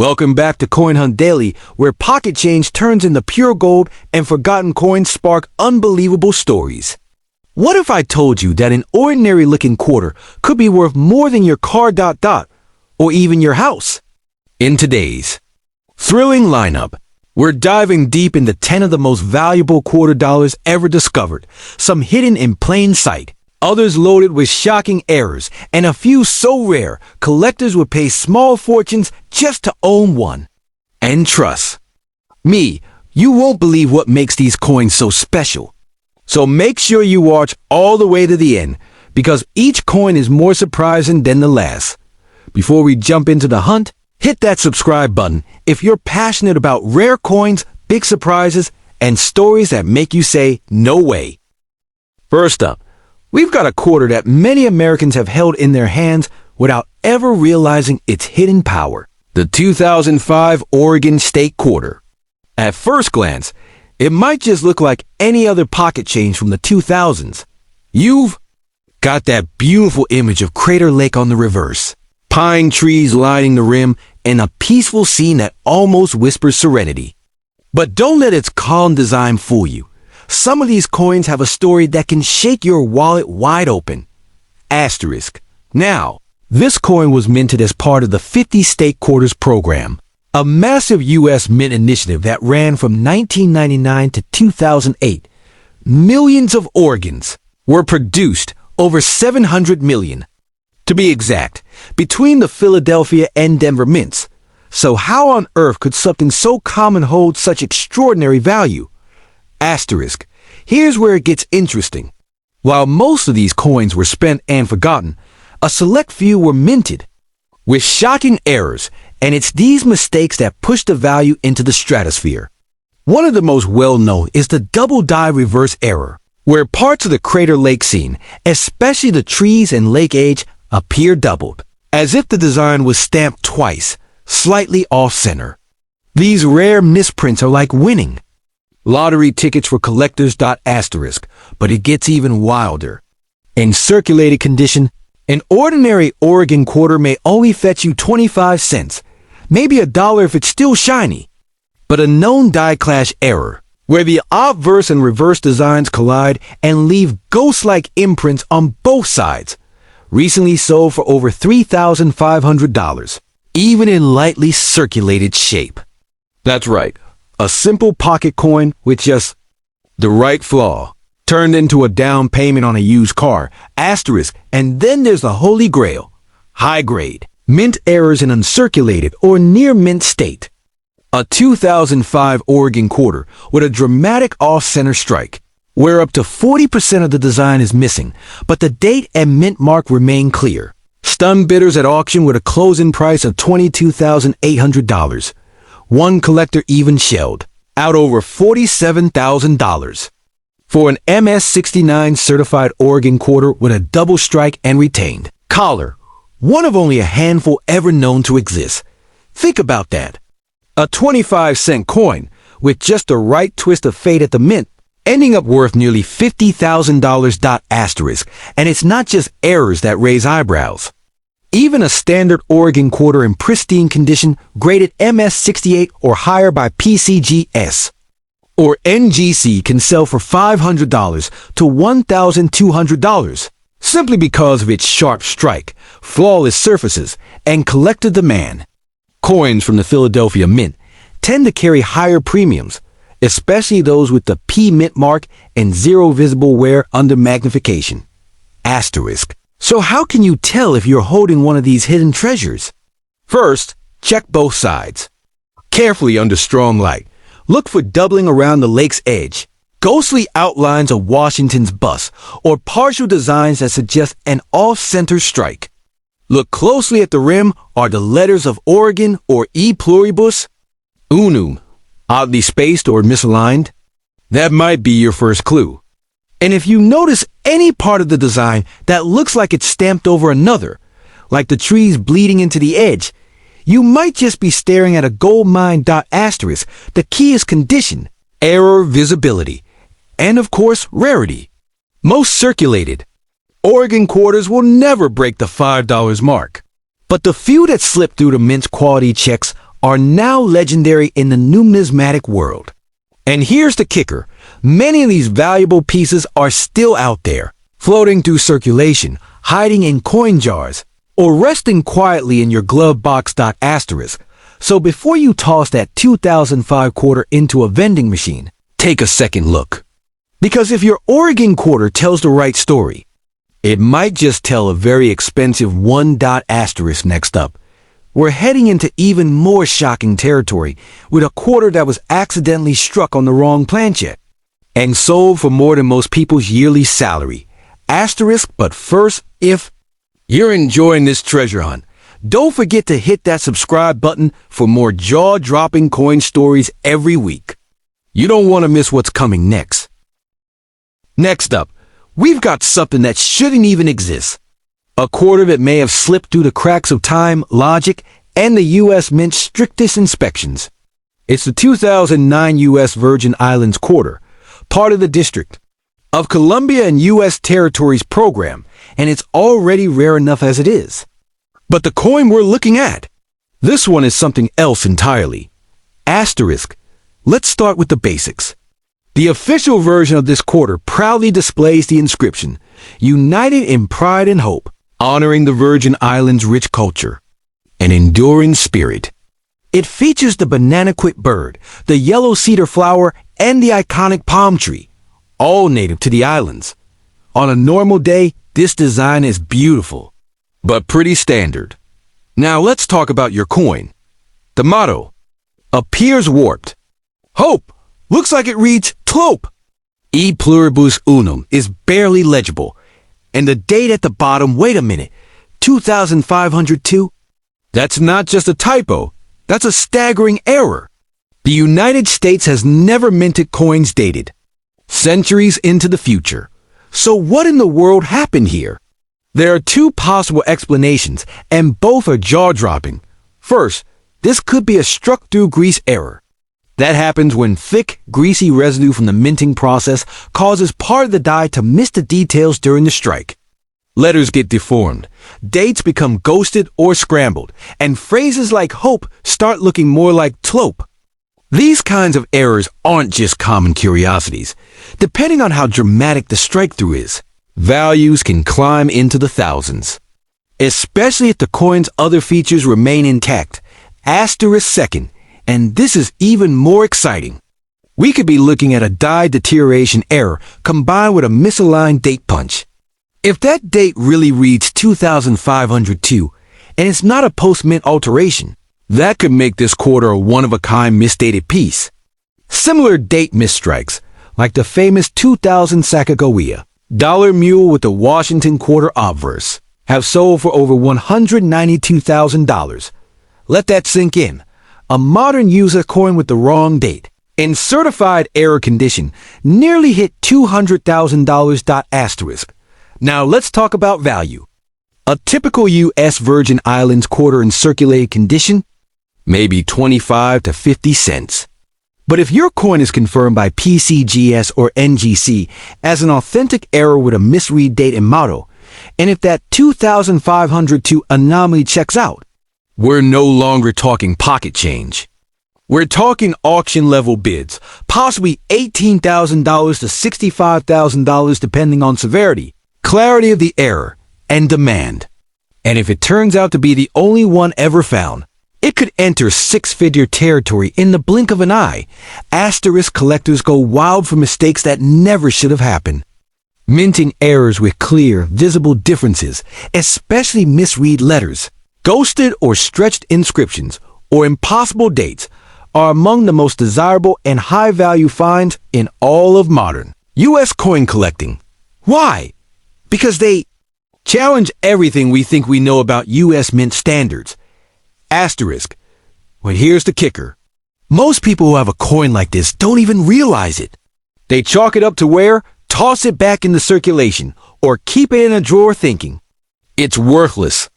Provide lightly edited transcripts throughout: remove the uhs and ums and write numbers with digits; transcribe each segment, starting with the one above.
Welcome back to Coin Hunt Daily, where pocket change turns into pure gold and forgotten coins spark unbelievable stories. What if I told you that an ordinary-looking quarter could be worth more than your car ... or even your house? In today's thrilling lineup, we're diving deep into 10 of the most valuable quarter dollars ever discovered, some hidden in plain sight, others loaded with shocking errors, and a few so rare collectors would pay small fortunes just to own one. And trust me, you won't believe what makes these coins so special. So make sure you watch all the way to the end, because each coin is more surprising than the last. Before we jump into the hunt, hit that subscribe button if you're passionate about rare coins, big surprises, and stories that make you say, no way. First up, we've got a quarter that many Americans have held in their hands without ever realizing its hidden power. The 2005 Oregon State Quarter. At first glance, it might just look like any other pocket change from the 2000s. You've got that beautiful image of Crater Lake on the reverse, pine trees lining the rim, and a peaceful scene that almost whispers serenity. But don't let its calm design fool you. Some of these coins have a story that can shake your wallet wide open. Asterisk. Now, this coin was minted as part of the 50 State Quarters program, a massive U.S. mint initiative that ran from 1999 to 2008. Millions of Oregons were produced, over 700 million. To be exact, between the Philadelphia and Denver mints. So how on earth could something so common hold such extraordinary value? Asterisk. Here's where it gets interesting. While most of these coins were spent and forgotten, a select few were minted with shocking errors, and it's these mistakes that push the value into the stratosphere. One of the most well-known is the double die reverse error, where parts of the Crater Lake scene, especially the trees and lake edge, appear doubled, as if the design was stamped twice, slightly off-center. These rare misprints are like winning lottery tickets for collectors. Asterisk, but it gets even wilder. In circulated condition, an ordinary Oregon quarter may only fetch you 25 cents, maybe $1 if it's still shiny. But a known die clash error, where the obverse and reverse designs collide and leave ghost-like imprints on both sides, recently sold for over $3,500, even in lightly circulated shape. That's right, a simple pocket coin with just the right flaw, turned into a down payment on a used car. Asterisk. And then there's the holy grail, high grade, mint errors in uncirculated or near mint state. A 2005 Oregon quarter with a dramatic off-center strike, where up to 40% of the design is missing, but the date and mint mark remain clear. Stunned bidders at auction with a closing price of $22,800. One collector even shelled out over $47,000 for an MS-69 certified Oregon quarter with a double strike and retained collar, one of only a handful ever known to exist. Think about that. A 25-cent coin with just the right twist of fate at the mint, ending up worth nearly $50,000. Asterisk. And it's not just errors that raise eyebrows. Even a standard Oregon quarter in pristine condition, graded MS-68 or higher by PCGS or NGC, can sell for $500 to $1,200, simply because of its sharp strike, flawless surfaces, and collector demand. Coins from the Philadelphia Mint tend to carry higher premiums, especially those with the P mint mark and zero visible wear under magnification. Asterisk. So how can you tell if you're holding one of these hidden treasures? First, check both sides. Carefully under strong light, look for doubling around the lake's edge, ghostly outlines of Washington's bust, or partial designs that suggest an off-center strike. Look closely at the rim. Are the letters of Oregon or E pluribus unum oddly spaced or misaligned? That might be your first clue. And if you notice any part of the design that looks like it's stamped over another, like the trees bleeding into the edge, you might just be staring at a gold mine. Asterisk. The key is condition, error visibility, and of course rarity. Most circulated Oregon quarters will never break the $5 mark, but the few that slip through the mint's quality checks are now legendary in the numismatic world. And here's the kicker. Many of these valuable pieces are still out there, floating through circulation, hiding in coin jars, or resting quietly in your glove box. Asterisk. So before you toss that 2005 quarter into a vending machine, take a second look. Because if your Oregon quarter tells the right story, it might just tell a very expensive one. Asterisk. Next up, we're heading into even more shocking territory with a quarter that was accidentally struck on the wrong planchet and sold for more than most people's yearly salary. Asterisk. But first, if you're enjoying this treasure hunt, don't forget to hit that subscribe button for more jaw-dropping coin stories every week. You don't want to miss what's coming next. Next up, we've got something that shouldn't even exist. A quarter that may have slipped through the cracks of time, logic, and the U.S. Mint's strictest inspections. It's the 2009 U.S. Virgin Islands quarter, part of the District of Columbia and U.S. Territories program, and it's already rare enough as it is. But the coin we're looking at, this one is something else entirely. Asterisk. Let's start with the basics. The official version of this quarter proudly displays the inscription, "United in pride and hope, honoring the Virgin Islands' rich culture, an enduring spirit." It features the banana-quit bird, the yellow cedar flower, and the iconic palm tree, all native to the islands. On a normal day, this design is beautiful, but pretty standard. Now let's talk about your coin. The motto appears warped. Hope looks like it reads Tlope. E pluribus unum is barely legible. And the date at the bottom, wait a minute, 2502? That's not just a typo, that's a staggering error. The United States has never minted coins dated centuries into the future. So what in the world happened here? There are two possible explanations, and both are jaw-dropping. First, this could be a struck-through grease error. That happens when thick, greasy residue from the minting process causes part of the die to miss the details during the strike. Letters get deformed, dates become ghosted or scrambled, and phrases like hope start looking more like tlope. These kinds of errors aren't just common curiosities. Depending on how dramatic the strike-through is, values can climb into the thousands. Especially if the coin's other features remain intact. Asterisk second, and this is even more exciting. We could be looking at a die deterioration error combined with a misaligned date punch. If that date really reads 2502, and it's not a post-mint alteration, that could make this quarter a one-of-a-kind misdated piece. Similar date misstrikes, like the famous 2000 Sacagawea dollar mule with the Washington quarter obverse, have sold for over $192,000. Let that sink in. A modern user coin with the wrong date, in certified error condition, nearly hit $200,000. Asterisk. Now let's talk about value. A typical U.S. Virgin Islands quarter in circulated condition, maybe 25 to 50 cents. But if your coin is confirmed by PCGS or NGC as an authentic error with a misread date and motto, and if that 2502 anomaly checks out, we're no longer talking pocket change. We're talking auction-level bids, possibly $18,000 to $65,000 depending on severity, clarity of the error, and demand. And if it turns out to be the only one ever found, it could enter six-figure territory in the blink of an eye. Asterisk collectors go wild for mistakes that never should have happened. Minting errors with clear, visible differences, especially misread letters, ghosted or stretched inscriptions, or impossible dates, are among the most desirable and high-value finds in all of modern U.S. coin collecting. Why? Because they challenge everything we think we know about U.S. Mint standards. Asterisk. But here's the kicker. Most people who have a coin like this don't even realize it. They chalk it up to wear, toss it back into circulation, or keep it in a drawer thinking it's worthless.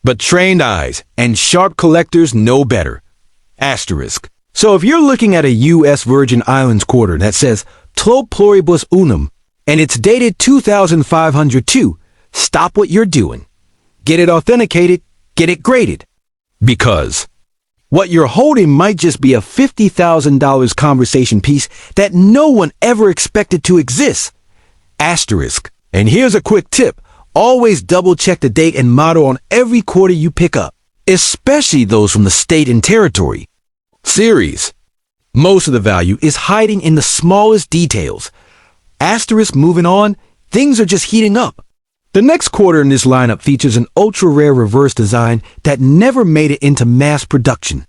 But trained eyes and sharp collectors know better. Asterisk. So if you're looking at a U.S. Virgin Islands quarter that says Tlo pluribus unum and it's dated 2502, stop what you're doing. Get it authenticated, get it graded. Because What you're holding might just be a $50,000 conversation piece that no one ever expected to exist. Asterisk. And here's a quick tip. Always double check the date and motto on every quarter you pick up, especially those from the state and territory. Series. Most of the value is hiding in the smallest details. Asterisk. Moving on, things are just heating up. The next quarter in this lineup features an ultra-rare reverse design that never made it into mass production.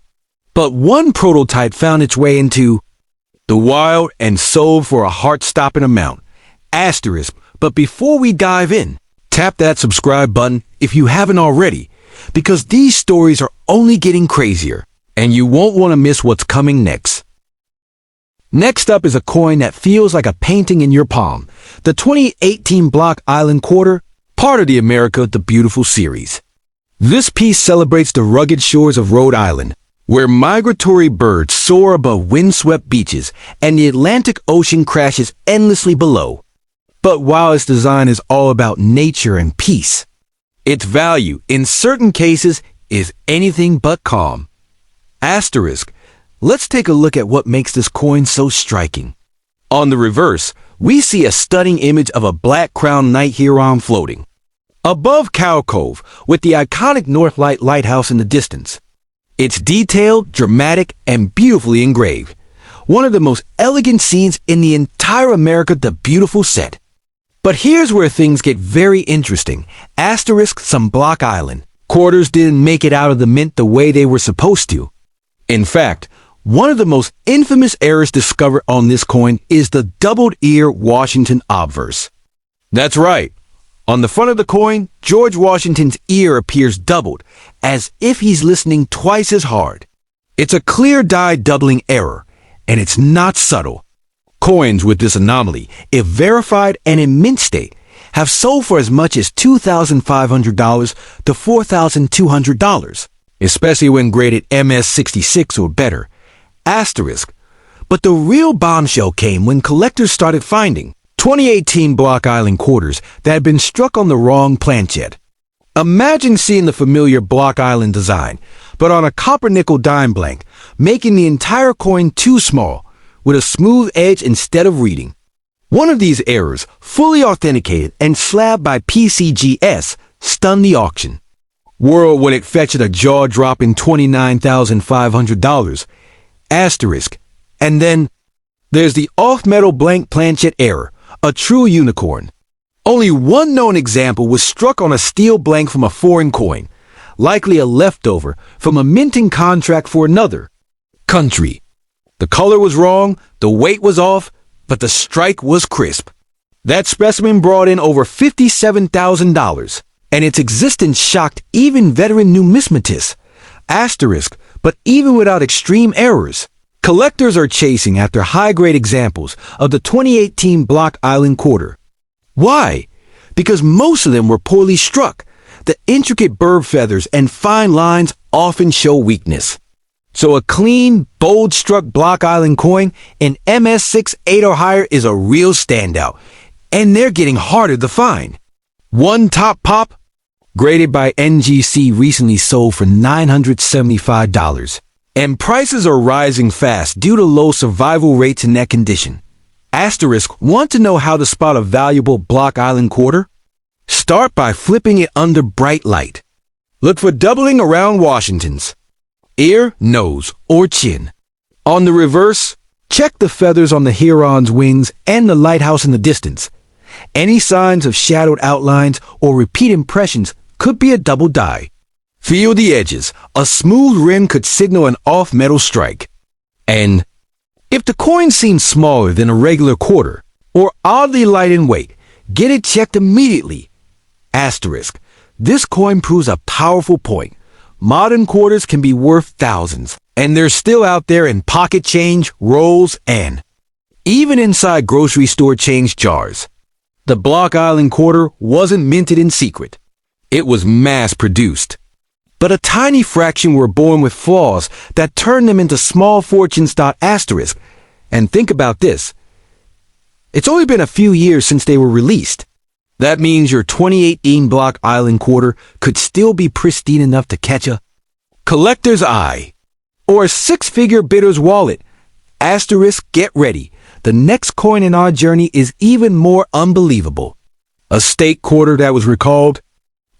But one prototype found its way into the wild and sold for a heart-stopping amount. Asterisk. But before we dive in, tap that subscribe button if you haven't already, because these stories are only getting crazier, and you won't want to miss what's coming next. Next up is a coin that feels like a painting in your palm, the 2018 Block Island Quarter, part of the America the Beautiful series. This piece celebrates the rugged shores of Rhode Island, where migratory birds soar above windswept beaches and the Atlantic Ocean crashes endlessly below. But while its design is all about nature and peace, its value, in certain cases, is anything but calm. Asterisk. Let's take a look at what makes this coin so striking. On the reverse, we see a stunning image of a black-crowned night heron floating above Cow Cove with the iconic North Light Lighthouse in the distance. It's detailed, dramatic, and beautifully engraved. One of the most elegant scenes in the entire America the Beautiful set. But here's where things get very interesting. Asterisk. Some Block Island quarters didn't make it out of the mint the way they were supposed to. In fact, one of the most infamous errors discovered on this coin is the doubled ear Washington obverse. That's right. On the front of the coin, George Washington's ear appears doubled, as if he's listening twice as hard. It's a clear die doubling error, and it's not subtle. Coins with this anomaly, if verified and in mint state, have sold for as much as $2,500 to $4,200, especially when graded MS66 or better. Asterisk. But the real bombshell came when collectors started finding 2018 Block Island quarters that had been struck on the wrong planchet. Imagine seeing the familiar Block Island design, but on a copper nickel dime blank, making the entire coin too small, with a smooth edge instead of reading. One of these errors, fully authenticated and slabbed by PCGS, stunned the auction. World when it fetched a jaw-dropping $29,500. Asterisk. And then there's the off-metal blank planchet error, a true unicorn. Only one known example was struck on a steel blank from a foreign coin, likely a leftover from a minting contract for another country. The color was wrong, the weight was off, but the strike was crisp. That specimen brought in over $57,000, and its existence shocked even veteran numismatists. Asterisk. But even without extreme errors, collectors are chasing after high-grade examples of the 2018 Block Island quarter. Why? Because most of them were poorly struck. The intricate bird feathers and fine lines often show weakness. So a clean, bold-struck Block Island coin in MS6 8 or higher is a real standout, and they're getting harder to find. One top pop, graded by NGC, recently sold for $975, and prices are rising fast due to low survival rates in that condition. Asterisk. Want to know how to spot a valuable Block Island quarter? Start by flipping it under bright light. Look for doubling around Washington's ear, nose, or chin. On the reverse, check the feathers on the heron's wings and the lighthouse in the distance. Any signs of shadowed outlines or repeat impressions could be a double die. Feel the edges. A smooth rim could signal an off-metal strike. And if the coin seems smaller than a regular quarter or oddly light in weight, get it checked immediately. Asterisk. This coin proves a powerful point. Modern quarters can be worth thousands, and they're still out there in pocket change, rolls, and even inside grocery store change jars. The Block Island quarter wasn't minted in secret. It was mass-produced. But a tiny fraction were born with flaws that turned them into small fortunes. Asterisk. And think about this. It's only been a few years since they were released. That means your 2018 Block Island quarter could still be pristine enough to catch a collector's eye. or a six-figure bidder's wallet. Asterisk, get ready. The next coin in our journey is even more unbelievable. A state quarter that was recalled,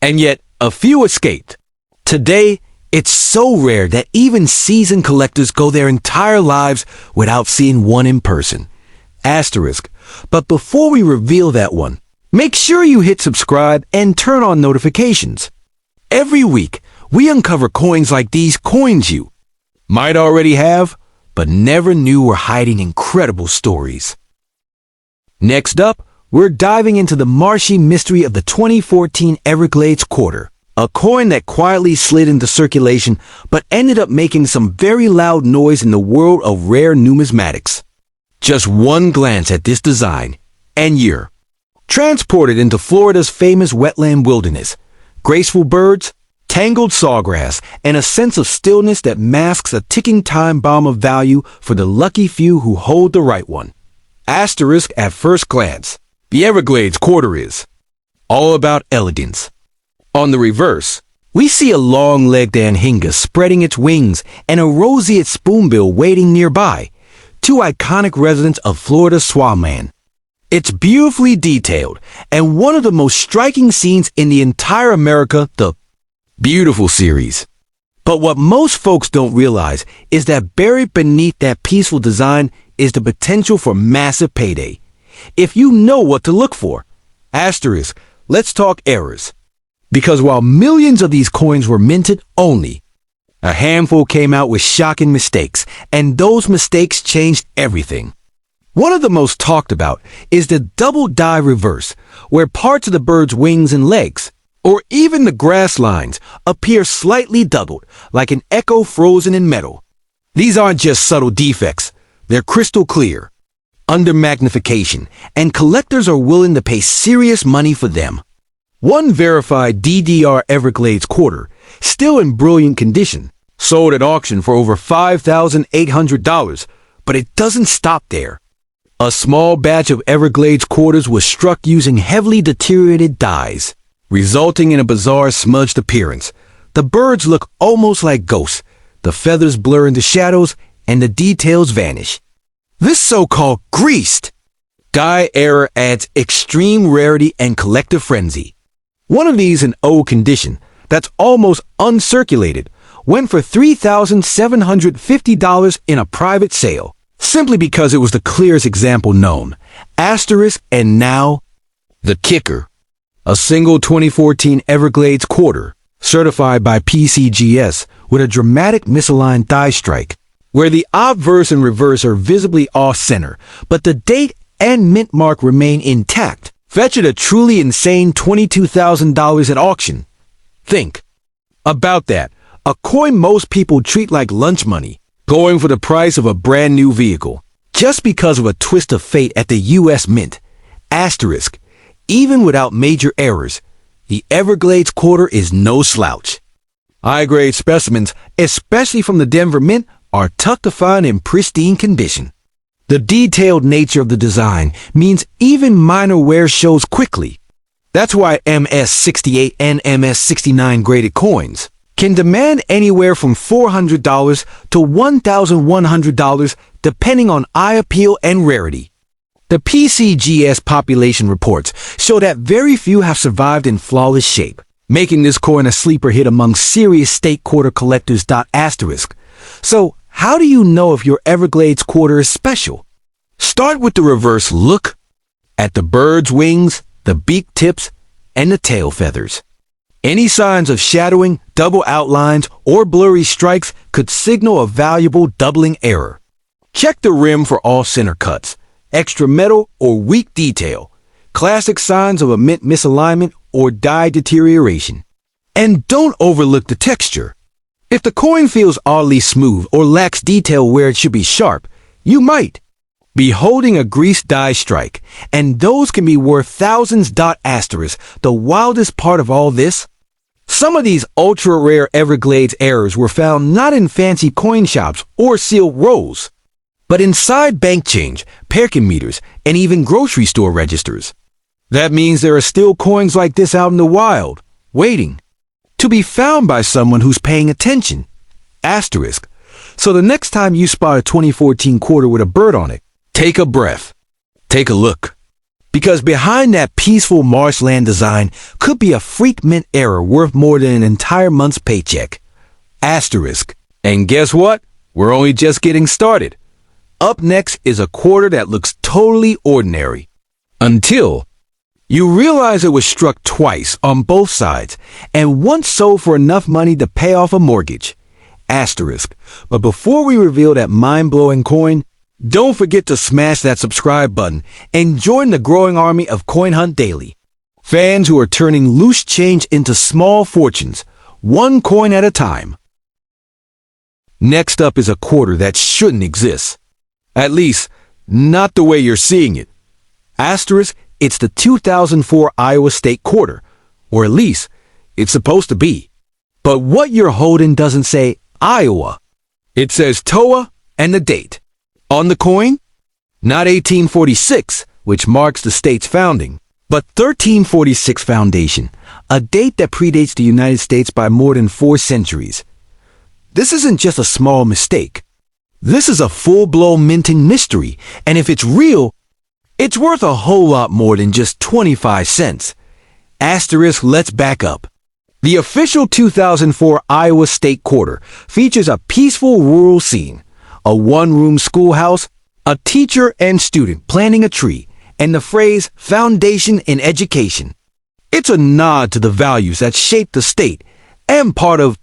and yet a few escaped. Today, it's so rare that even seasoned collectors go their entire lives without seeing one in person. Asterisk. But before we reveal that one, make sure you hit subscribe and turn on notifications. Every week, we uncover coins like these coins you might already have, but never knew were hiding incredible stories. Next up, we're diving into the marshy mystery of the 2014 Everglades quarter, a coin that quietly slid into circulation but ended up making some very loud noise in the world of rare numismatics. Just one glance at this design, and you're transported into Florida's famous wetland wilderness. Graceful birds, tangled sawgrass, and a sense of stillness that masks a ticking time bomb of value for the lucky few who hold the right one. Asterisk at first glance, the Everglades quarter is all about elegance. On the reverse, we see a long-legged anhinga spreading its wings and a roseate spoonbill waiting nearby, two iconic residents of Florida's swampland. It's beautifully detailed and one of the most striking scenes in the entire America, the Beautiful series. But what most folks don't realize is that buried beneath that peaceful design is the potential for massive payday, if you know what to look for. Asterisk, let's talk errors. Because while millions of these coins were minted, only a handful came out with shocking mistakes, and those mistakes changed everything. One of the most talked about is the double die reverse, where parts of the bird's wings and legs, or even the grass lines, appear slightly doubled, like an echo frozen in metal. These aren't just subtle defects, they're crystal clear, under magnification, and collectors are willing to pay serious money for them. One verified DDR Everglades quarter, still in brilliant condition, sold at auction for over $5,800, but it doesn't stop there. A small batch of Everglades quarters was struck using heavily deteriorated dies, resulting in a bizarre smudged appearance. The birds look almost like ghosts, the feathers blur into shadows, and the details vanish. This so-called greased die error adds extreme rarity and collective frenzy. One of these in old condition, that's almost uncirculated, went for $3,750 in a private sale, simply because it was the clearest example known. Asterisk, and now, the kicker. A single 2014 Everglades quarter, certified by PCGS, with a dramatic misaligned die strike, where the obverse and reverse are visibly off-center, but the date and mint mark remain intact, fetched a truly insane $22,000 at auction. Think about that. A coin most people treat like lunch money, going for the price of a brand new vehicle, just because of a twist of fate at the U.S. Mint. Asterisk. Even without major errors, the Everglades quarter is no slouch. High-grade specimens, especially from the Denver Mint, are tough to find in pristine condition. The detailed nature of the design means even minor wear shows quickly. That's why MS-68 and MS-69 graded coins can demand anywhere from $400 to $1,100 depending on eye appeal and rarity. The PCGS population reports show that very few have survived in flawless shape, making this coin a sleeper hit among serious state quarter collectors. Asterisk. So, how do you know if your Everglades quarter is special? Start with the reverse look at the bird's wings, the beak tips, and the tail feathers. Any signs of shadowing, double outlines, or blurry strikes could signal a valuable doubling error. Check the rim for off-center cuts, extra metal, or weak detail, classic signs of a mint misalignment or die deterioration. And don't overlook the texture. If the coin feels oddly smooth or lacks detail where it should be sharp, you might be holding a greased die strike, and those can be worth thousands. Asterisk. The wildest part of all this? Some of these ultra-rare Everglades errors were found not in fancy coin shops or sealed rolls, but inside bank change, parking meters, and even grocery store registers. That means there are still coins like this out in the wild, waiting to be found by someone who's paying attention. Asterisk. So the next time you spot a 2014 quarter with a bird on it, take a breath. Take a look. Because behind that peaceful marshland design could be a freak mint error worth more than an entire month's paycheck. Asterisk. And guess what? We're only just getting started. Up next is a quarter that looks totally ordinary. Until you realize it was struck twice on both sides and once sold for enough money to pay off a mortgage. Asterisk. But before we reveal that mind-blowing coin, don't forget to smash that subscribe button and join the growing army of Coin Hunt Daily. Fans who are turning loose change into small fortunes, one coin at a time. Next up is a quarter that shouldn't exist. At least, not the way you're seeing it. Asterisk, it's the 2004 Iowa State quarter, or at least, it's supposed to be. But what you're holding doesn't say Iowa. It says TOA and the date. On the coin, not 1846, which marks the state's founding, but 1346 foundation, a date that predates the United States by more than 4 centuries. This isn't just a small mistake. This is a full-blown minting mystery, and if it's real, it's worth a whole lot more than just 25 cents. Asterisk, let's back up. The official 2004 Iowa State quarter features a peaceful rural scene, a one-room schoolhouse, a teacher and student planting a tree, and the phrase "foundation in education." It's a nod to the values that shaped the state and part of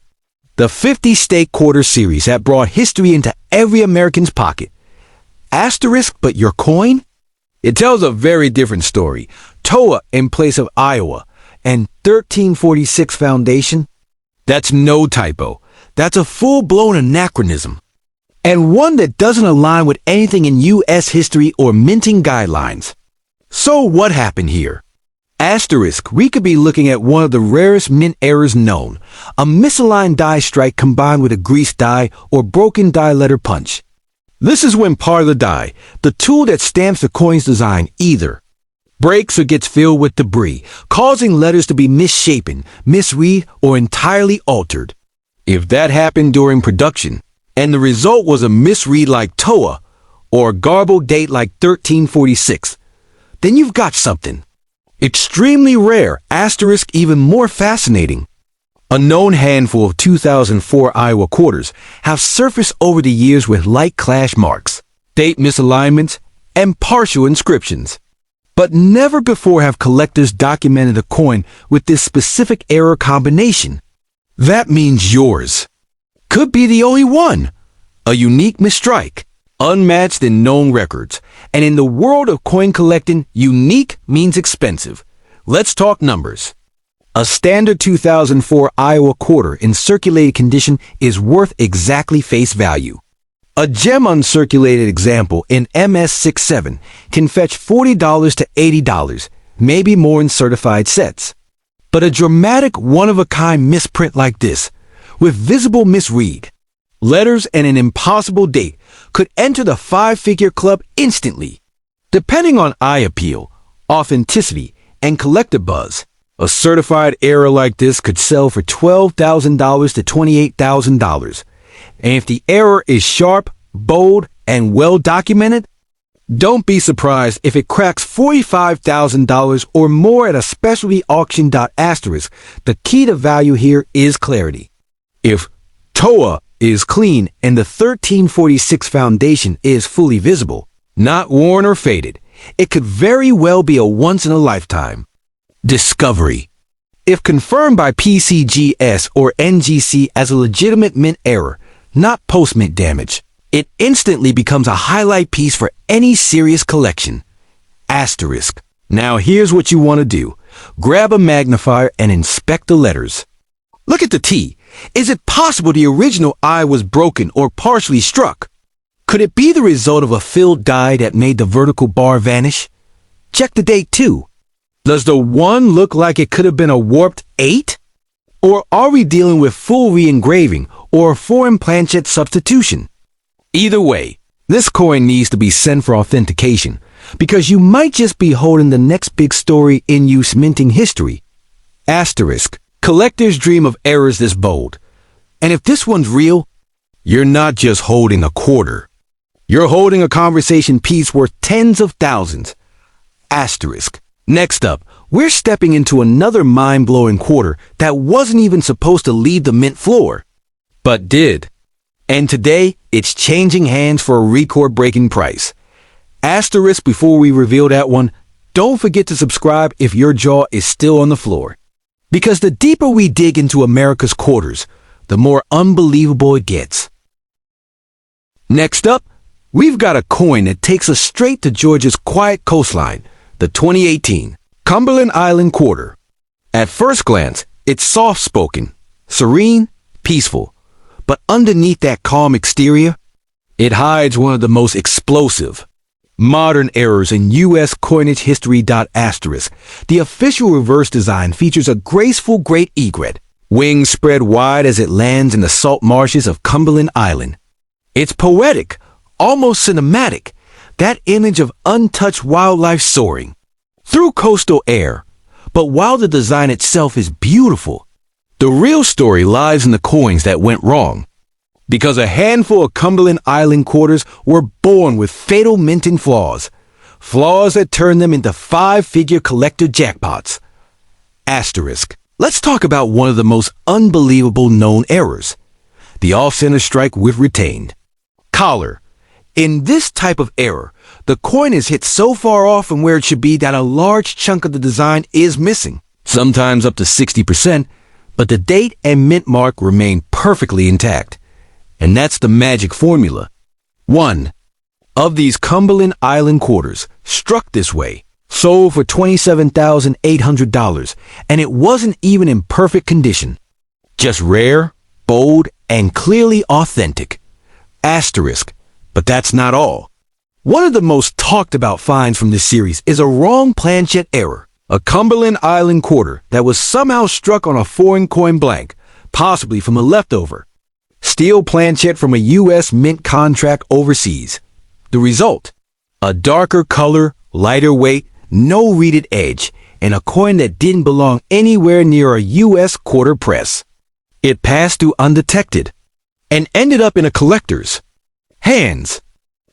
the 50 state quarter series that brought history into every American's pocket. Asterisk, but your coin? It tells a very different story. TOA in place of Iowa, and 1346 foundation? That's no typo. That's a full-blown anachronism. And one that doesn't align with anything in U.S. history or minting guidelines. So what happened here? Asterisk, we could be looking at one of the rarest mint errors known, a misaligned die strike combined with a greased die or broken die letter punch. This is when part of the die, the tool that stamps the coin's design, either breaks or gets filled with debris, causing letters to be misshapen, misread, or entirely altered. If that happened during production, and the result was a misread like TOA, or a garbled date like 1346, then you've got something. Extremely rare, asterisk even more fascinating. A known handful of 2004 Iowa quarters have surfaced over the years with light clash marks, date misalignments, and partial inscriptions. But never before have collectors documented a coin with this specific error combination. That means yours could be the only one. A unique misstrike, unmatched in known records. And in the world of coin collecting, unique means expensive. Let's talk numbers. A standard 2004 Iowa quarter in circulated condition is worth exactly face value. A gem uncirculated example in MS67 can fetch $40 to $80, maybe more in certified sets. But a dramatic one-of-a-kind misprint like this, with visible misread, letters and an impossible date, could enter the 5-figure club instantly. Depending on eye appeal, authenticity, and collector buzz, a certified error like this could sell for $12,000 to $28,000. And if the error is sharp, bold, and well documented, don't be surprised if it cracks $45,000 or more at a specialty auction. Asterisk, the key to value here is clarity. If TOA is clean and the 1346 foundation is fully visible, not worn or faded, it could very well be a once-in-a-lifetime discovery. If confirmed by PCGS or NGC as a legitimate mint error, not post-mint damage, it instantly becomes a highlight piece for any serious collection. Asterisk. Now here's what you want to do. Grab a magnifier and inspect the letters. Look at the T. Is it possible the original I was broken or partially struck? Could it be the result of a filled die that made the vertical bar vanish? Check the date too. Does the 1 look like it could have been a warped 8? Or are we dealing with full re-engraving or a foreign planchet substitution? Either way, this coin needs to be sent for authentication, because you might just be holding the next big story in use minting history. Asterisk. Collectors dream of errors this bold. And if this one's real, You're not just holding a quarter. You're holding a conversation piece worth tens of thousands. Asterisk. Next up, we're stepping into another mind-blowing quarter that wasn't even supposed to leave the mint floor, but did. And today, it's changing hands for a record-breaking price. Asterisk before we reveal that one, don't forget to subscribe if your jaw is still on the floor. Because the deeper we dig into America's quarters, the more unbelievable it gets. Next up, we've got a coin that takes us straight to Georgia's quiet coastline, the 2018 Cumberland Island Quarter. At first glance, it's soft-spoken, serene, peaceful. But underneath that calm exterior, it hides one of the most explosive, modern errors in U.S. coinage history. Asterisk. The official reverse design features a graceful great egret, wings spread wide as it lands in the salt marshes of Cumberland Island. It's poetic, almost cinematic, that image of untouched wildlife soaring through coastal air. But while the design itself is beautiful, the real story lies in the coins that went wrong. Because a handful of Cumberland Island quarters were born with fatal minting flaws. Flaws that turned them into five-figure collector jackpots. Asterisk. Let's talk about one of the most unbelievable known errors. The off-center strike with retained collar. In this type of error, the coin is hit so far off from where it should be that a large chunk of the design is missing, sometimes up to 60%, but the date and mint mark remain perfectly intact. And that's the magic formula. One of these Cumberland Island quarters struck this way, sold for $27,800, and it wasn't even in perfect condition. Just rare, bold, and clearly authentic. Asterisk. But that's not all. One of the most talked about finds from this series is a wrong planchet error. A Cumberland Island quarter that was somehow struck on a foreign coin blank, possibly from a leftover steel planchet from a U.S. mint contract overseas. The result? A darker color, lighter weight, no reeded edge, and a coin that didn't belong anywhere near a U.S. quarter press. It passed through undetected and ended up in a collector's hands.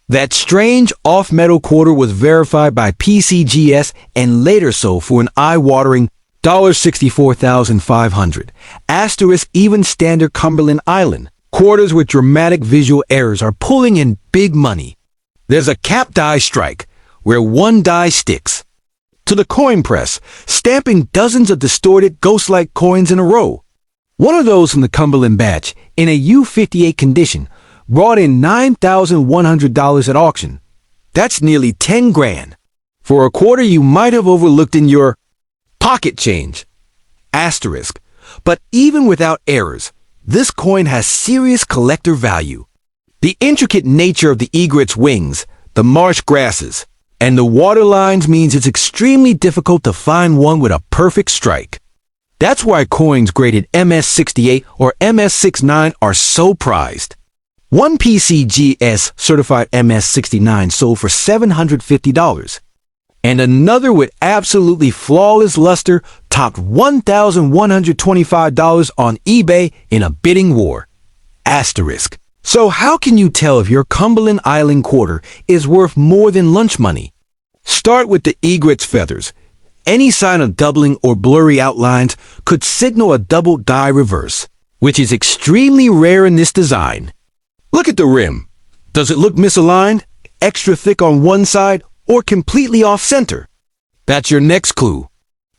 That strange off-metal quarter was verified by PCGS and later sold for an eye-watering $64,500. Asterisk. Even standard Cumberland Island quarters with dramatic visual errors are pulling in big money. There's a cap die strike, where one die sticks to the coin press, stamping dozens of distorted ghost-like coins in a row. One of those from the Cumberland batch, in a U58 condition, brought in $9,100 at auction. That's nearly 10 grand for a quarter you might have overlooked in your pocket change. Asterisk. But even without errors, this coin has serious collector value. The intricate nature of the egret's wings, the marsh grasses, and the water lines means it's extremely difficult to find one with a perfect strike. That's why coins graded MS68 or MS69 are so prized. One PCGS certified MS69 sold for $750, and another with absolutely flawless luster topped $1,125 on eBay in a bidding war. Asterisk. So how can you tell if your Cumberland Island quarter is worth more than lunch money? Start with the egret's feathers. Any sign of doubling or blurry outlines could signal a double die reverse, which is extremely rare in this design. Look at the rim. Does it look misaligned, extra thick on one side, or completely off-center? That's your next clue.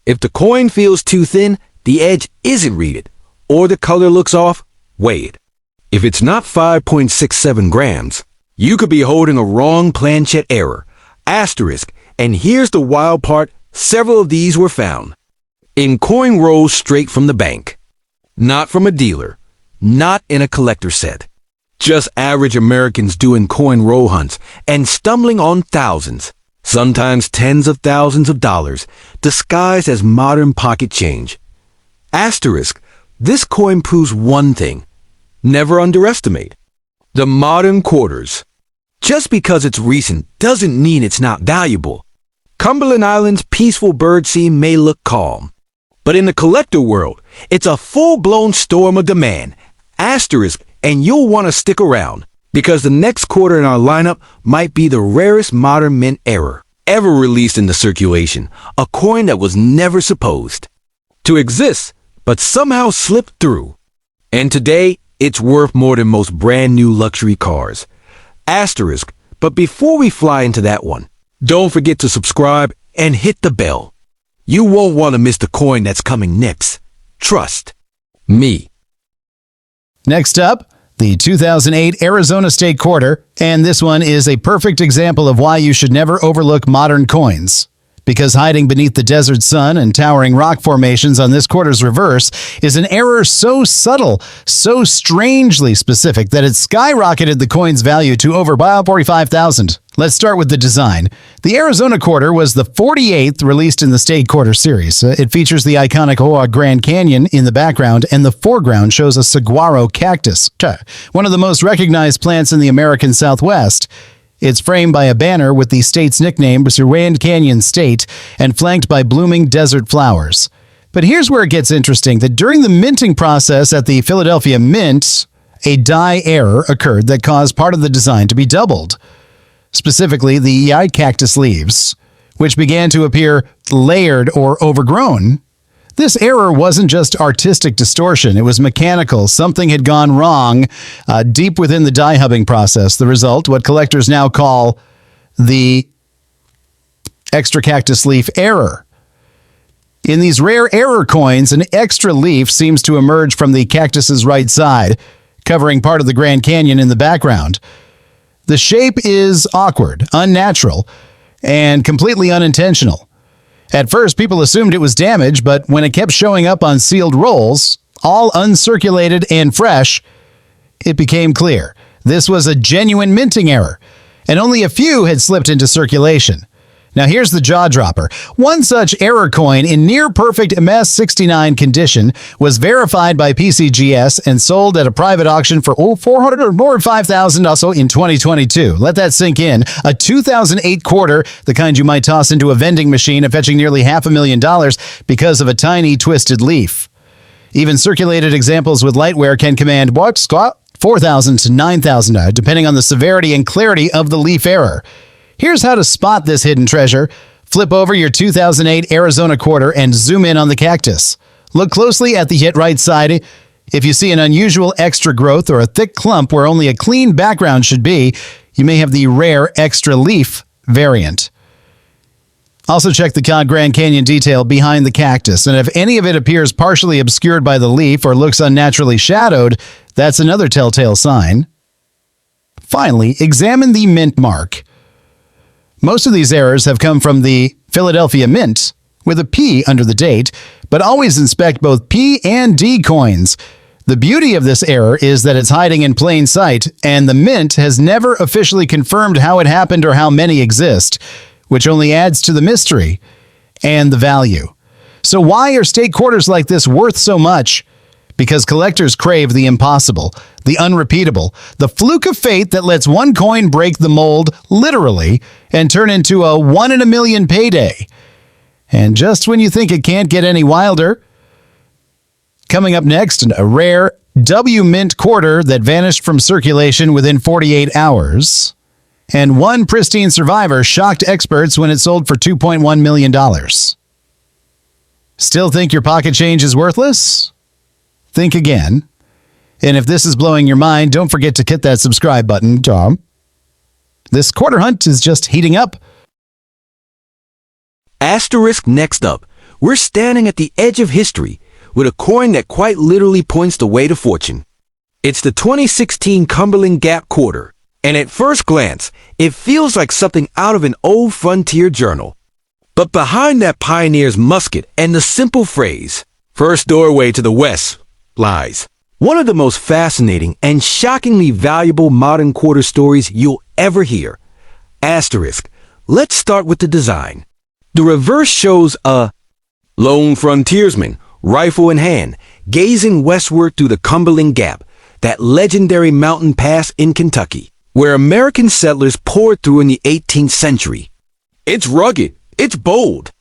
If the coin feels too thin, the edge isn't reeded, or the color looks off, weigh it. If it's not 5.67 grams, you could be holding a wrong planchet error. Asterisk. And here's the wild part, several of these were found in coin rolls straight from the bank. Not from a dealer, not in a collector set. Just average Americans doing coin roll hunts and stumbling on thousands, sometimes tens of thousands of dollars, disguised as modern pocket change. Asterisk. This coin proves one thing. Never underestimate the modern quarters. Just because it's recent doesn't mean it's not valuable. Cumberland Island's peaceful bird scene may look calm, but in the collector world, it's a full-blown storm of demand. Asterisk. and you'll want to stick around, because the next quarter in our lineup might be the rarest modern mint error ever released into circulation, a coin that was never supposed to exist, but somehow slipped through. And today, it's worth more than most brand new luxury cars. Asterisk, but before we fly into that one, don't forget to subscribe and hit the bell. You won't want to miss the coin that's coming next. Trust me. Next up, the 2008 Arizona State Quarter, and this one is a perfect example of why you should never overlook modern coins. Because hiding beneath the desert sun and towering rock formations on this quarter's reverse is an error so subtle, so strangely specific that it skyrocketed the coin's value to over $45,000. Let's start with the design. The Arizona Quarter was the 48th released in the State Quarter series. It features the iconic Grand Canyon in the background, and the foreground shows a saguaro cactus, one of the most recognized plants in the American Southwest. It's framed by a banner with the state's nickname, Grand Canyon State, and flanked by blooming desert flowers. But here's where it gets interesting, that during the minting process at the Philadelphia Mint, a die error occurred that caused part of the design to be doubled. Specifically, the cactus leaves, which began to appear layered or overgrown. This error wasn't just artistic distortion, it was mechanical. Something had gone wrong deep within the die hubbing process. The result, what collectors now call the extra cactus leaf error. In these rare error coins, an extra leaf seems to emerge from the cactus's right side, covering part of the Grand Canyon in the background. The shape is awkward, unnatural, and completely unintentional. At first, people assumed it was damaged, but when it kept showing up on sealed rolls, all uncirculated and fresh, it became clear this was a genuine minting error, and only a few had slipped into circulation. Now here's the jaw dropper. One such error coin in near-perfect MS-69 condition was verified by PCGS and sold at a private auction for $400 or more $5,000 also in 2022. Let that sink in. A 2008 quarter, the kind you might toss into a vending machine, fetching nearly $500,000 because of a tiny twisted leaf. Even circulated examples with lightware can command $4,000 to $9,000, depending on the severity and clarity of the leaf error. Here's how to spot this hidden treasure. Flip over your 2008 Arizona Quarter and zoom in on the cactus. Look closely at the hit right side. If you see an unusual extra growth or a thick clump where only a clean background should be, you may have the rare extra leaf variant. Also check the Grand Canyon detail behind the cactus, and if any of it appears partially obscured by the leaf or looks unnaturally shadowed, that's another telltale sign. Finally, examine the mint mark. Most of these errors have come from the Philadelphia Mint, with a P under the date, but always inspect both P and D coins. The beauty of this error is that it's hiding in plain sight, and the Mint has never officially confirmed how it happened or how many exist, which only adds to the mystery and the value. So why are state quarters like this worth so much? Because collectors crave the impossible, the unrepeatable, the fluke of fate that lets one coin break the mold, literally, and turn into a 1 in a million payday. And just when you think it can't get any wilder, coming up next, a rare W Mint quarter that vanished from circulation within 48 hours. And one pristine survivor shocked experts when it sold for $2.1 million. Still think your pocket change is worthless? Think again. And if this is blowing your mind, don't forget to hit that subscribe button, Tom. This quarter hunt is just heating up. Asterisk next up. We're standing at the edge of history with a coin that quite literally points the way to fortune. It's the 2016 Cumberland Gap Quarter, and at first glance, it feels like something out of an old frontier journal. But behind that pioneer's musket and the simple phrase, "First doorway to the West," lies one of the most fascinating and shockingly valuable modern quarter stories you'll ever hear. Asterisk. Let's start with the design. The reverse shows a lone frontiersman, rifle in hand, gazing westward through the Cumberland Gap, that legendary mountain pass in Kentucky, where American settlers poured through in the 18th century. It's rugged, it's bold,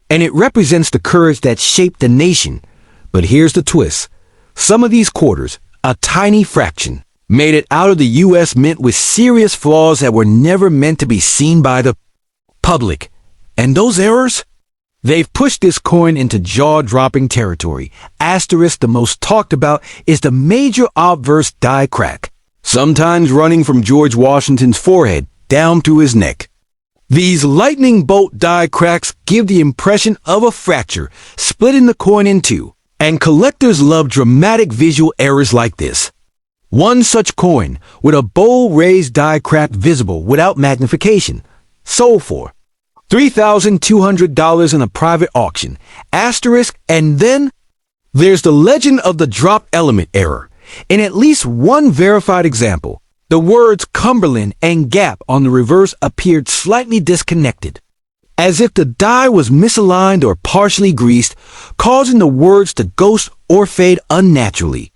and it represents the courage that shaped the nation. But here's the twist. Some of these quarters, a tiny fraction, made it out of the U.S. Mint with serious flaws that were never meant to be seen by the public. And those errors? They've pushed this coin into jaw-dropping territory. Asterisk, the most talked about is the major obverse die crack, sometimes running from George Washington's forehead down to his neck. These lightning bolt die cracks give the impression of a fracture, splitting the coin in two, and collectors love dramatic visual errors like this. One such coin, with a bold raised die crack visible without magnification, sold for $3,200 in a private auction. Asterisk, and then there's the legend of the drop element error. In at least one verified example, the words Cumberland and Gap on the reverse appeared slightly disconnected, as if the die was misaligned or partially greased, causing the words to ghost or fade unnaturally.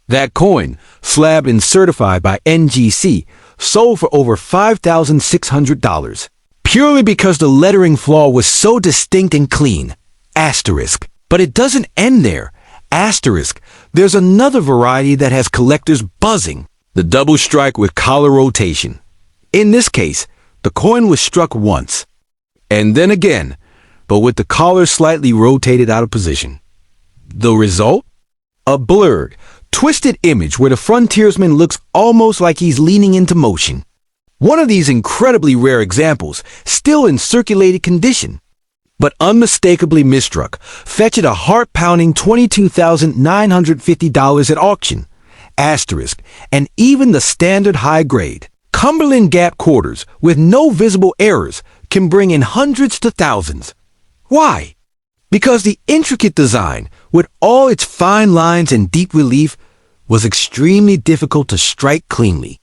That coin, slabbed and certified by NGC, sold for over $5,600, purely because the lettering flaw was so distinct and clean. Asterisk. But it doesn't end there. Asterisk. There's another variety that has collectors buzzing. The double strike with collar rotation. In this case, the coin was struck once, and then again, but with the collar slightly rotated out of position. The result? A blurred, twisted image where the frontiersman looks almost like he's leaning into motion. One of these incredibly rare examples, still in circulated condition, but unmistakably misstruck, fetched a heart-pounding $22,950 at auction. Asterisk, and even the standard high-grade Cumberland Gap quarters with no visible errors can bring in hundreds to thousands. Why? Because the intricate design, with all its fine lines and deep relief, was extremely difficult to strike cleanly.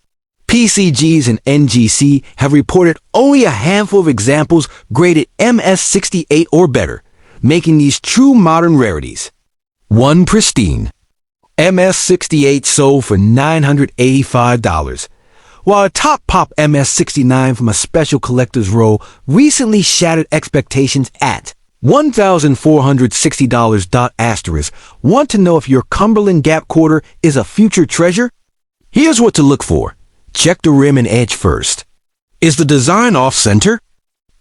PCGs and NGC have reported only a handful of examples graded MS68 or better, making these true modern rarities. One pristine MS68 sold for $985, while a top pop MS69 from a special collector's roll recently shattered expectations at $1,460. Asterisk. Want to know if your Cumberland Gap quarter is a future treasure? Here's what to look for. Check the rim and edge first. Is the design off-center?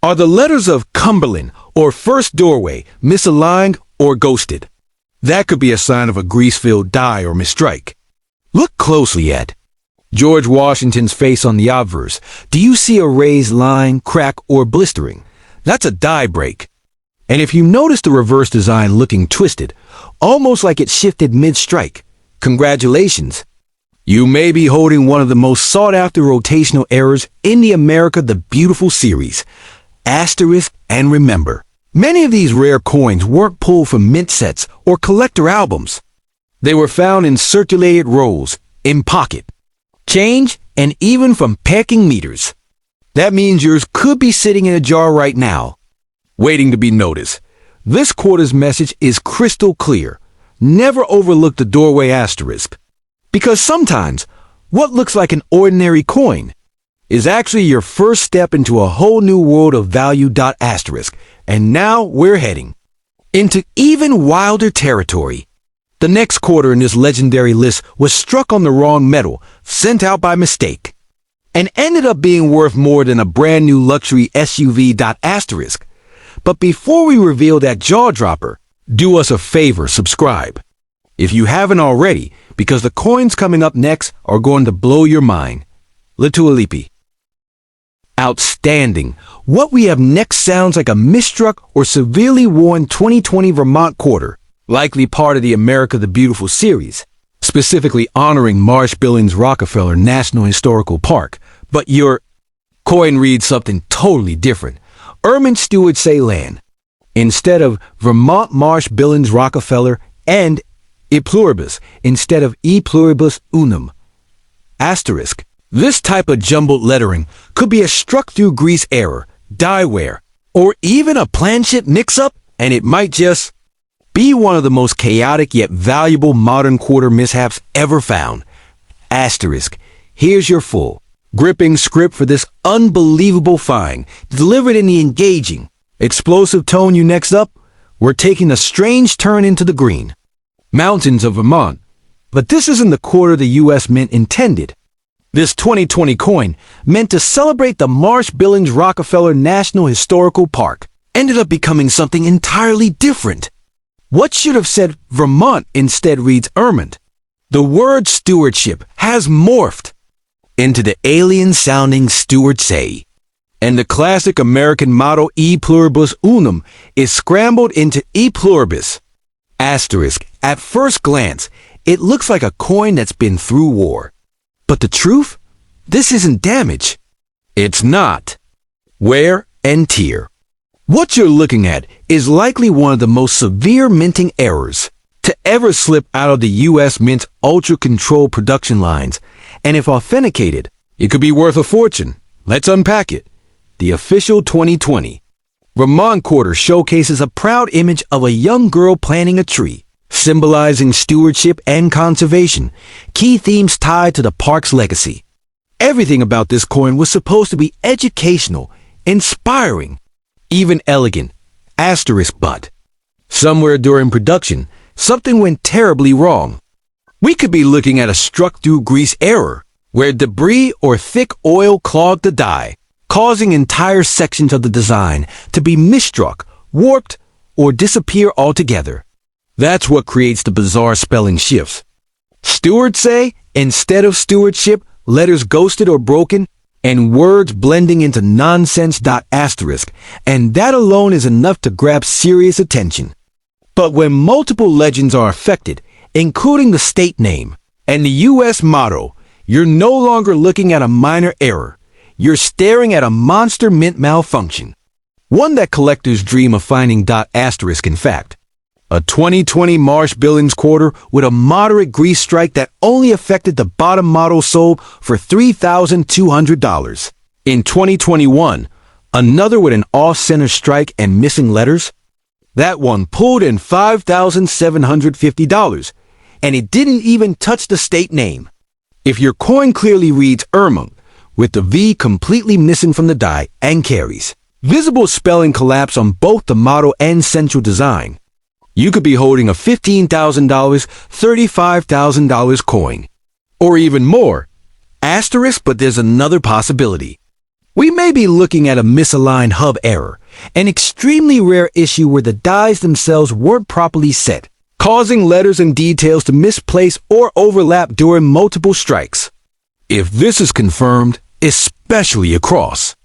Are the letters of Cumberland or First Doorway misaligned or ghosted? That could be a sign of a grease-filled die or mistrike. Look closely at George Washington's face on the obverse. Do you see a raised line, crack, or blistering? That's a die break. And if you notice the reverse design looking twisted, almost like it shifted mid-strike, congratulations. You may be holding one of the most sought-after rotational errors in the America the Beautiful series. Asterisk, and remember, many of these rare coins weren't pulled from mint sets or collector albums. They were found in circulated rolls, in pocket, change, and even from pecking meters. That means yours could be sitting in a jar right now, waiting to be noticed. This quarter's message is crystal clear. Never overlook the doorway asterisk. Because sometimes, what looks like an ordinary coin is actually your first step into a whole new world of value. Asterisk. And now we're heading into even wilder territory. The next quarter in this legendary list was struck on the wrong metal, sent out by mistake, and ended up being worth more than a brand new luxury SUV. Asterisk. But before we reveal that jaw-dropper, do us a favor, subscribe, if you haven't already, because the coins coming up next are going to blow your mind. Litualipi. Outstanding. What we have next sounds like a misstruck or severely worn 2020 Vermont quarter, likely part of the America the Beautiful series, specifically honoring Marsh Billings Rockefeller National Historical Park. But your coin reads something totally different. Ermine Stewart Ceylan, instead of Vermont Marsh Billings Rockefeller, and E pluribus instead of E pluribus unum. Asterisk. This type of jumbled lettering could be a struck-through grease error, die wear, or even a planchette mix-up, and it might just be one of the most chaotic yet valuable modern quarter mishaps ever found. Asterisk. Here's your full, gripping script for this unbelievable find, delivered in the engaging, explosive tone. Next up, we're taking a strange turn into the green mountains of Vermont, But this isn't the quarter the U.S. Mint intended. This 2020 coin, meant to celebrate the Marsh-Billings-Rockefeller National Historical Park, ended up becoming something entirely different. What should have said Vermont instead reads Ermont. The word stewardship has morphed into the alien-sounding steward say. And the classic American motto E pluribus unum is scrambled into E pluribus. Asterisk. At first glance, it looks like a coin that's been through war. But the truth? This isn't damage. It's not. Wear and tear. What you're looking at is likely one of the most severe minting errors to ever slip out of the U.S. Mint's ultra-controlled production lines, and if authenticated, it could be worth a fortune. Let's unpack it. The official 2020 Vermont quarter showcases a proud image of a young girl planting a tree, symbolizing stewardship and conservation, key themes tied to the park's legacy. Everything about this coin was supposed to be educational, inspiring, even elegant. Asterisk but. Somewhere during production, something went terribly wrong. We could be looking at a struck-through grease error, where debris or thick oil clogged the die, causing entire sections of the design to be misstruck, warped, or disappear altogether. That's what creates the bizarre spelling shifts. Steward say, instead of stewardship, letters ghosted or broken, and words blending into nonsense. Asterisk, and that alone is enough to grab serious attention. But when multiple legends are affected, including the state name and the U.S. motto, you're no longer looking at a minor error. You're staring at a monster mint malfunction. One that collectors dream of finding. Asterisk, in fact. A 2020 Marsh-Billings quarter with a moderate grease strike that only affected the bottom model sold for $3,200. In 2021, another with an off-center strike and missing letters. That one pulled in $5,750, and it didn't even touch the state name. If your coin clearly reads Ermont, with the V completely missing from the die and carries visible spelling collapse on both the motto and central design, you could be holding a $15,000, $35,000 coin. Or even more. Asterisk, but there's another possibility. We may be looking at a misaligned hub error, an extremely rare issue where the dies themselves weren't properly set, causing letters and details to misplace or overlap during multiple strikes. If this is confirmed, especially across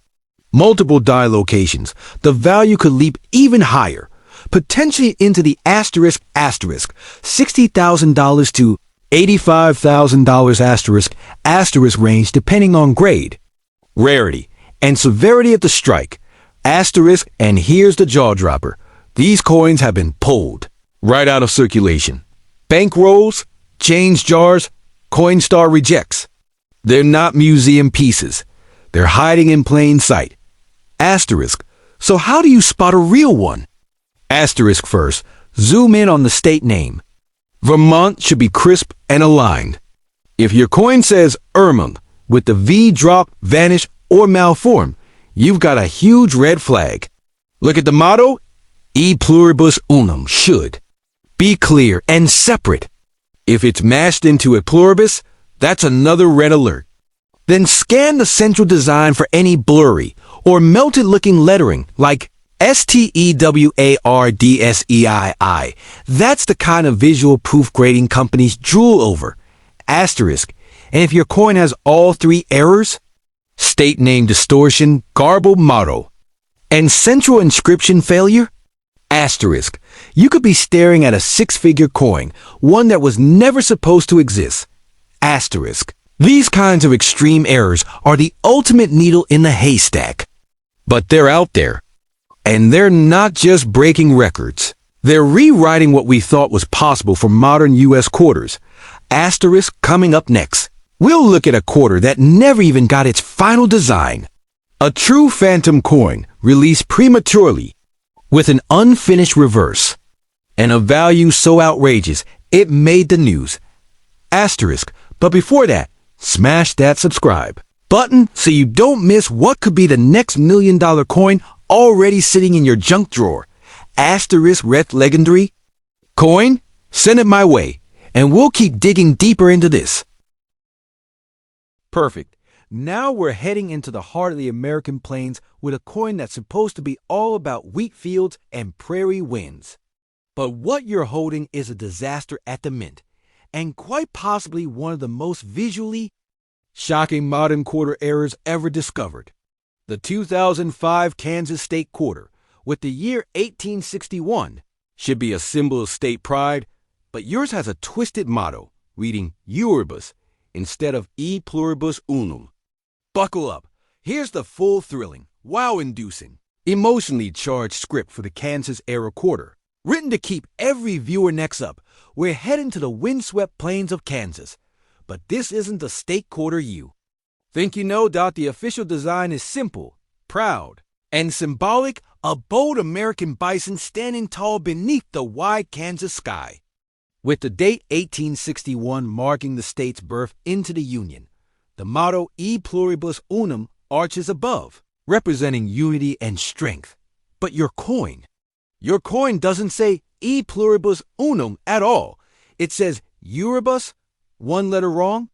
multiple die locations, the value could leap even higher, potentially into the asterisk $60,000 to $85,000 asterisk range depending on grade, rarity, and severity of the strike. Asterisk, and here's the jaw dropper. These coins have been pulled right out of circulation. Bank rolls, change jars, Coinstar rejects. They're not museum pieces. They're hiding in plain sight. Asterisk, so how do you spot a real one? Asterisk first, zoom in on the state name. Vermont should be crisp and aligned. If your coin says Ermont with the V dropped, vanished, or malformed, you've got a huge red flag. Look at the motto. E pluribus unum should be clear and separate. If it's mashed into a pluribus, that's another red alert. Then scan the central design for any blurry or melted looking lettering like STEWARDSEII. That's the kind of visual proof grading companies drool over. Asterisk. And if your coin has all three errors, state name distortion, garbled motto, and central inscription failure, asterisk, you could be staring at a six-figure coin, one that was never supposed to exist. Asterisk. These kinds of extreme errors are the ultimate needle in the haystack. But they're out there. And they're not just breaking records. They're rewriting what we thought was possible for modern U.S. quarters. Asterisk coming up next. We'll look at a quarter that never even got its final design. A true phantom coin released prematurely with an unfinished reverse and a value so outrageous it made the news. Asterisk. But before that, smash that subscribe button so you don't miss what could be the next $1 million coin already sitting in your junk drawer. Asterisk red legendary coin? Send it my way, and we'll keep digging deeper into this. Perfect. Now we're heading into the heart of the American plains with a coin that's supposed to be all about wheat fields and prairie winds. But what you're holding is a disaster at the mint, and quite possibly one of the most visually shocking modern quarter errors ever discovered. The 2005 Kansas State Quarter, with the year 1861, should be a symbol of state pride, but yours has a twisted motto reading Euribus instead of E pluribus unum. Buckle up. Here's the full thrilling, wow-inducing, emotionally charged script for the Kansas-era quarter. Written to keep every viewer necks up, we're heading to the windswept plains of Kansas. But this isn't the state quarter you think you know. The official design is simple, proud, and symbolic, a bold American bison standing tall beneath the wide Kansas sky. With the date 1861 marking the state's birth into the Union, the motto E pluribus unum arches above, representing unity and strength. But your coin doesn't say E pluribus unum at all. It says Euribus, one letter wrong.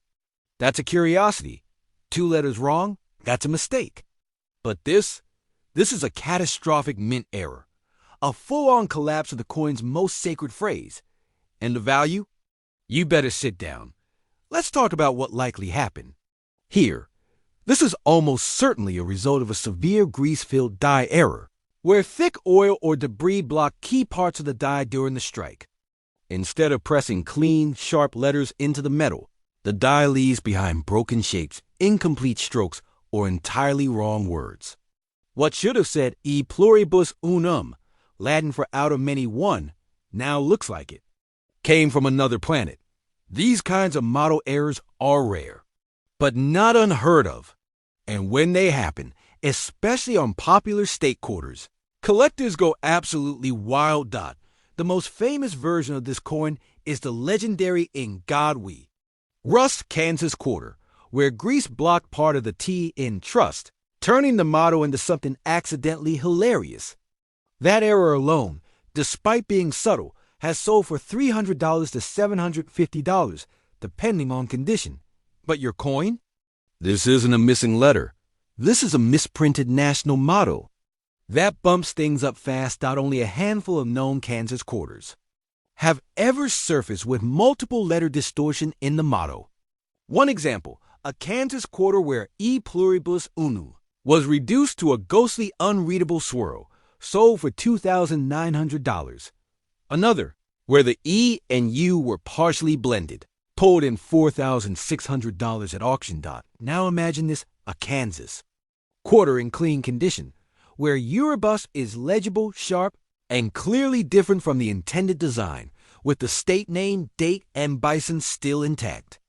That's a curiosity. Two letters wrong. That's a mistake. But this is a catastrophic mint error, a full-on collapse of the coin's most sacred phrase. And the value? You better sit down. Let's talk about what likely happened. Here, this is almost certainly a result of a severe grease-filled die error, where thick oil or debris blocked key parts of the die during the strike. Instead of pressing clean, sharp letters into the metal, the die leaves behind broken shapes, incomplete strokes, or entirely wrong words. What should have said E pluribus unum, Latin for out of many one, now looks like it came from another planet. These kinds of model errors are rare, but not unheard of. And when they happen, especially on popular state quarters, collectors go absolutely wild. The most famous version of this coin is the legendary In God We Rust Kansas quarter, where grease blocked part of the T in trust, turning the motto into something accidentally hilarious. That error alone, despite being subtle, has sold for $300 to $750, depending on condition. But your coin? This isn't a missing letter. This is a misprinted national motto. That bumps things up fast. Only a handful of known Kansas quarters have ever surfaced with multiple letter distortion in the motto. One example, a Kansas quarter where E pluribus unum was reduced to a ghostly unreadable swirl, sold for $2,900. Another, where the E and U were partially blended, pulled in $4,600 at auction. Now imagine this, a Kansas quarter in clean condition, where Euribus is legible, sharp, and clearly different from the intended design, with the state name, date, and bison still intact.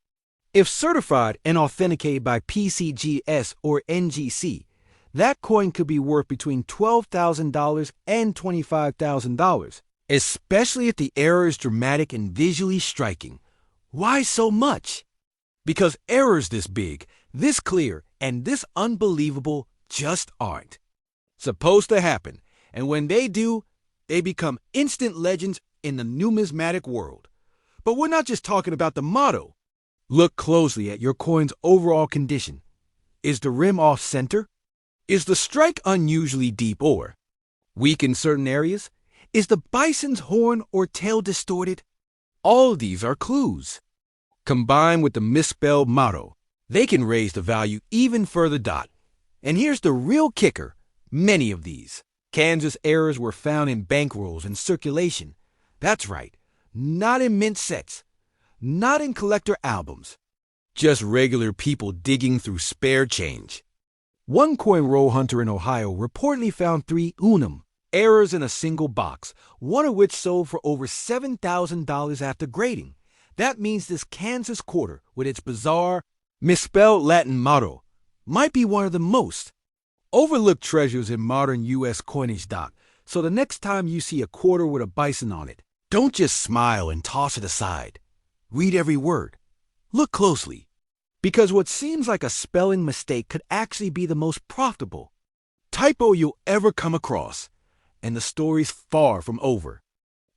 If certified and authenticated by PCGS or NGC, that coin could be worth between $12,000 and $25,000, especially if the error is dramatic and visually striking. Why so much? Because errors this big, this clear, and this unbelievable just aren't supposed to happen, and when they do, they become instant legends in the numismatic world. But we're not just talking about the motto. Look closely at your coin's overall condition. Is the rim off center? Is the strike unusually deep or weak in certain areas? Is the bison's horn or tail distorted? All of these are clues. Combined with the misspelled motto, they can raise the value even further. And here's the real kicker. Many of these Kansas errors were found in bankrolls and circulation. That's right, not in mint sets, not in collector albums, just regular people digging through spare change. One coin roll hunter in Ohio reportedly found 3 unum errors in a single box, one of which sold for over $7,000 after grading. That means this Kansas quarter, with its bizarre, misspelled Latin motto, might be one of the most overlooked treasures in modern U.S. coinage. So the next time you see a quarter with a bison on it, don't just smile and toss it aside. Read every word. Look closely. Because what seems like a spelling mistake could actually be the most profitable typo you'll ever come across. And the story's far from over.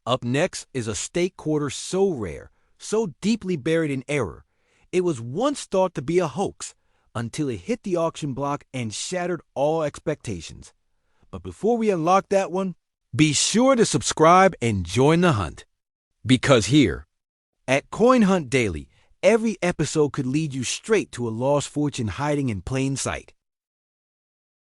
Up next is a state quarter so rare, so deeply buried in error, it was once thought to be a hoax until it hit the auction block and shattered all expectations. But before we unlock that one, be sure to subscribe and join the hunt. Because here, at Coin Hunt Daily, every episode could lead you straight to a lost fortune hiding in plain sight.